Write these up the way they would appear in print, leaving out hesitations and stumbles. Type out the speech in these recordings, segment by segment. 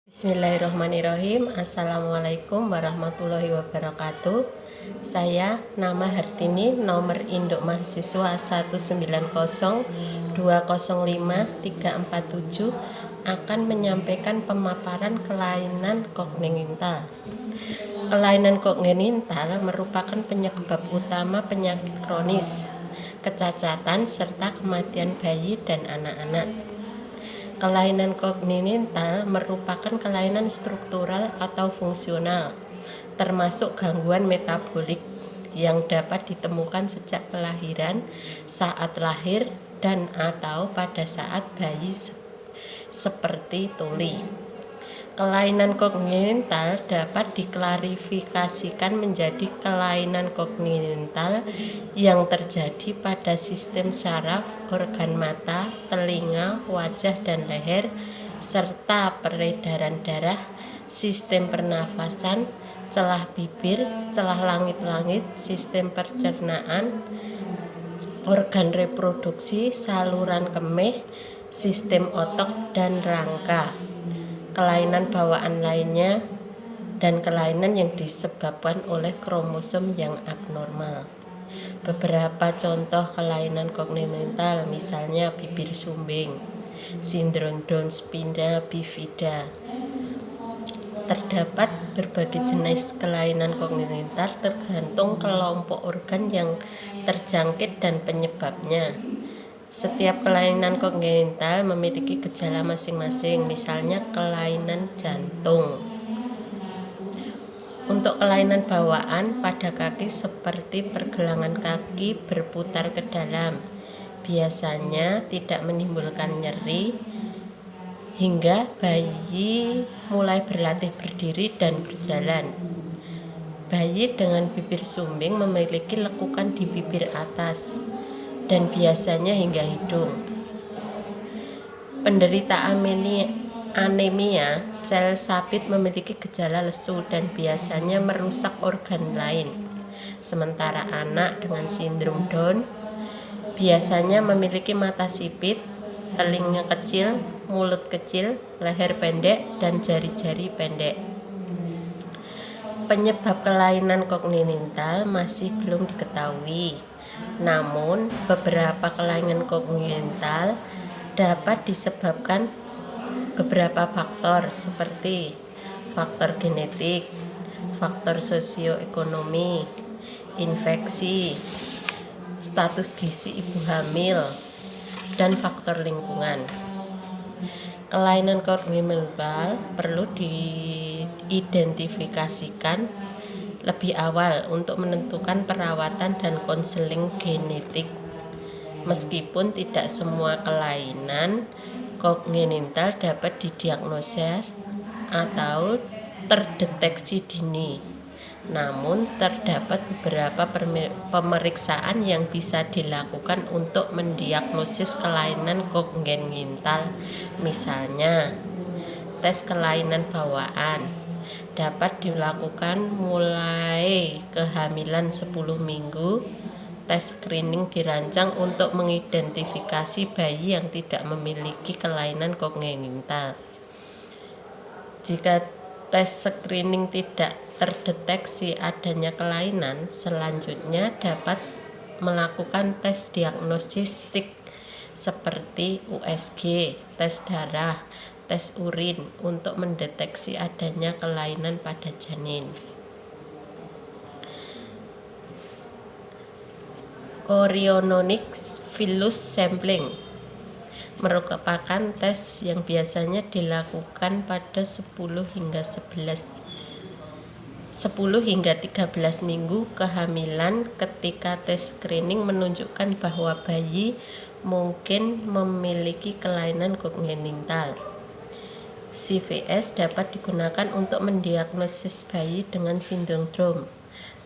Bismillahirrahmanirrahim. Assalamualaikum warahmatullahi wabarakatuh. Saya nama Hartini, nomor induk mahasiswa 190205347 akan menyampaikan pemaparan kelainan kongenital. Kelainan kongenital merupakan penyebab utama penyakit kronis, kecacatan, serta kematian bayi dan anak-anak. Kelainan kongenital merupakan kelainan struktural atau fungsional, termasuk gangguan metabolik yang dapat ditemukan sejak kelahiran, saat lahir, dan atau pada saat bayi seperti tuli. Kelainan kongenital dapat diklarifikasikan menjadi kelainan kongenital yang terjadi pada sistem saraf, organ mata, telinga, wajah dan leher, serta peredaran darah, sistem pernafasan, celah bibir, celah langit-langit, sistem pencernaan, organ reproduksi, saluran kemih, sistem otot dan rangka. Kelainan bawaan lainnya dan kelainan yang disebabkan oleh kromosom yang abnormal. Beberapa contoh kelainan kongenital misalnya bibir sumbing, sindrom Down-Spina bifida. Terdapat berbagai jenis kelainan kongenital tergantung kelompok organ yang terjangkit dan penyebabnya. Setiap kelainan kongenital memiliki gejala masing-masing, misalnya kelainan jantung. Untuk kelainan bawaan pada kaki seperti pergelangan kaki berputar ke dalam, biasanya tidak menimbulkan nyeri hingga bayi mulai berlatih berdiri dan berjalan. Bayi dengan bibir sumbing memiliki lekukan di bibir atas dan biasanya hingga hidung. Penderita anemia sel sabit memiliki gejala lesu dan biasanya merusak organ lain. Sementara anak dengan sindrom Down biasanya memiliki mata sipit, telinga kecil, mulut kecil, leher pendek, dan jari-jari pendek. Penyebab kelainan kongenital masih belum diketahui. Namun, beberapa kelainan kongenital dapat disebabkan beberapa faktor seperti faktor genetik, faktor sosioekonomi, infeksi, status gizi ibu hamil, dan faktor lingkungan. Kelainan kongenital perlu diidentifikasikan lebih awal untuk menentukan perawatan dan konseling genetik. Meskipun tidak semua kelainan kongenital dapat didiagnosa atau terdeteksi dini, namun terdapat beberapa pemeriksaan yang bisa dilakukan untuk mendiagnosis kelainan kongenital. Misalnya, tes kelainan bawaan dapat dilakukan mulai kehamilan 10 minggu. Tes screening dirancang untuk mengidentifikasi bayi yang tidak memiliki kelainan kongenital. Jika tes screening tidak terdeteksi adanya kelainan, selanjutnya dapat melakukan tes diagnostik seperti USG, tes darah, tes urin untuk mendeteksi adanya kelainan pada janin. Chorionic villus sampling merupakan tes yang biasanya dilakukan pada 10 hingga 13 minggu kehamilan. Ketika tes screening menunjukkan bahwa bayi mungkin memiliki kelainan kongenital. CVS dapat digunakan untuk mendiagnosis bayi dengan sindrom Down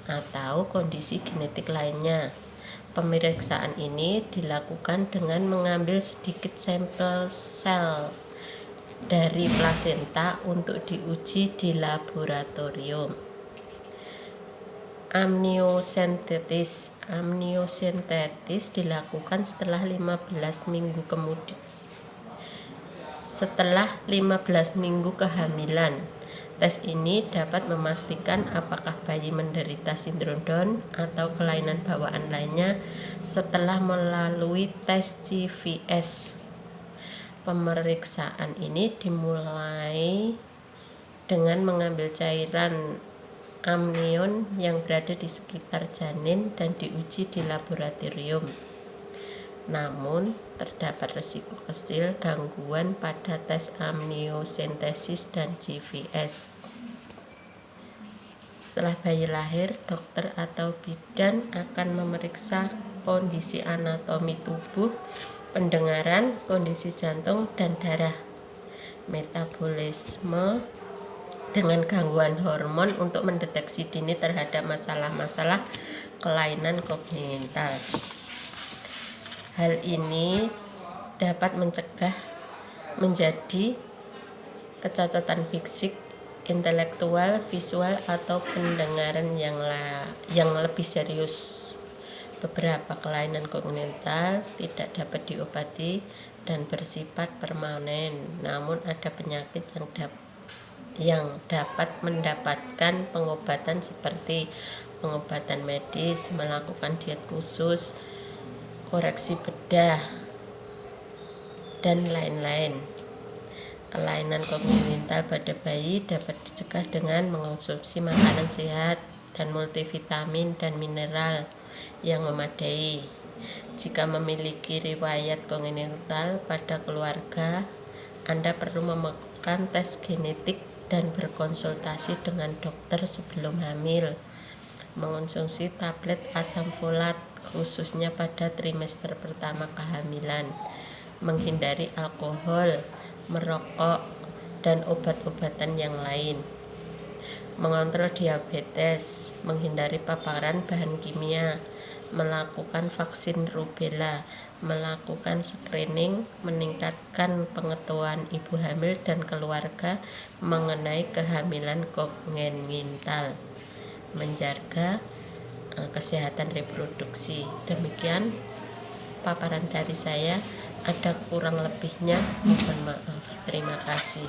atau kondisi genetik lainnya. Pemeriksaan ini dilakukan dengan mengambil sedikit sampel sel dari plasenta untuk diuji di laboratorium. Amniocentesis dilakukan setelah 15 minggu kemudian. setelah 15 minggu kehamilan. Tes ini dapat memastikan apakah bayi menderita sindrom Down atau kelainan bawaan lainnya setelah melalui tes CVS. Pemeriksaan ini dimulai dengan mengambil cairan amnion yang berada di sekitar janin dan diuji di laboratorium. Namun, terdapat risiko kecil gangguan pada tes amniosentesis dan CVS. Setelah bayi lahir, dokter atau bidan akan memeriksa kondisi anatomi tubuh, pendengaran, kondisi jantung dan darah, metabolisme, dengan gangguan hormon untuk mendeteksi dini terhadap masalah-masalah kelainan kongenital. Hal ini dapat mencegah menjadi kecacatan fisik, intelektual, visual, atau pendengaran yang lebih serius. Beberapa kelainan kongenital tidak dapat diobati dan bersifat permanen, namun ada penyakit yang dapat mendapatkan pengobatan seperti pengobatan medis, melakukan diet khusus, koreksi bedah, dan lain-lain. Kelainan kongenital pada bayi dapat dicegah dengan mengonsumsi makanan sehat dan multivitamin dan mineral yang memadai. Jika memiliki riwayat kongenital pada keluarga, Anda perlu melakukan tes genetik dan berkonsultasi dengan dokter sebelum hamil. Mengonsumsi tablet asam folat khususnya pada trimester pertama kehamilan, menghindari alkohol, merokok, dan obat-obatan yang lain, mengontrol diabetes, menghindari paparan bahan kimia, melakukan vaksin rubella, melakukan screening, meningkatkan pengetahuan ibu hamil dan keluarga mengenai kehamilan kongenital, menjaga kesehatan reproduksi. Demikian paparan dari saya, ada kurang lebihnya mohon maaf. Terima kasih.